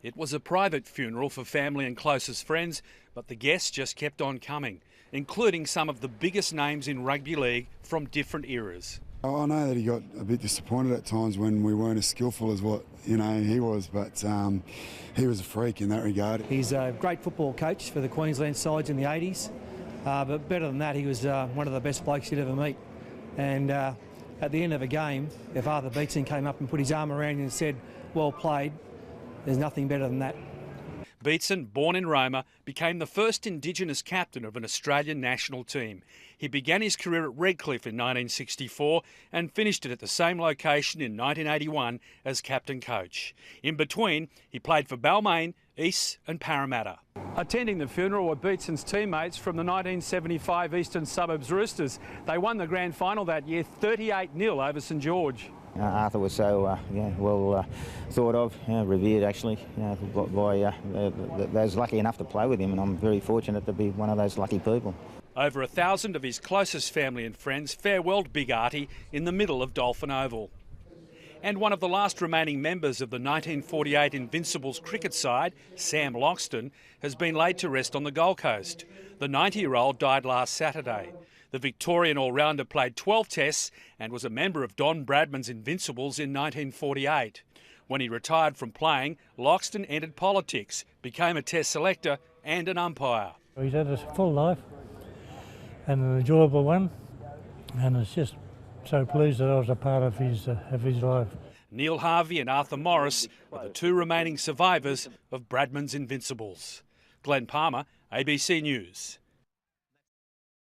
It was a private funeral for family and closest friends, but the guests just kept on coming, including some of the biggest names in rugby league from different eras. I know that he got a bit disappointed at times when we weren't as skillful as what he was, but he was a freak in that regard. He's a great football coach for the Queensland sides in the 80s, but better than that, he was one of the best blokes you'd ever meet. And at the end of a game, if Arthur Beetson came up and put his arm around you and said, "Well played," there's nothing better than that. Beetson, born in Roma, became the first Indigenous captain of an Australian national team. He began his career at Redcliffe in 1964 and finished it at the same location in 1981 as captain coach. In between, he played for Balmain, East and Parramatta. Attending the funeral were Beetson's teammates from the 1975 Eastern Suburbs Roosters. They won the grand final that year 38-0 over St George. Arthur was so well thought of, revered actually, by those lucky enough to play with him, and I'm very fortunate to be one of those lucky people. Over 1,000 of his closest family and friends farewelled Big Artie in the middle of Dolphin Oval. And one of the last remaining members of the 1948 Invincibles cricket side, Sam Loxton, has been laid to rest on the Gold Coast. The 90-year-old died last Saturday. The Victorian all-rounder played 12 tests and was a member of Don Bradman's Invincibles in 1948. When he retired from playing, Loxton entered politics, became a test selector and an umpire. He's had a full life and an enjoyable one, and it's just so pleased that I was a part of his life. Neil Harvey and Arthur Morris are the two remaining survivors of Bradman's Invincibles. Glenn Palmer, ABC News.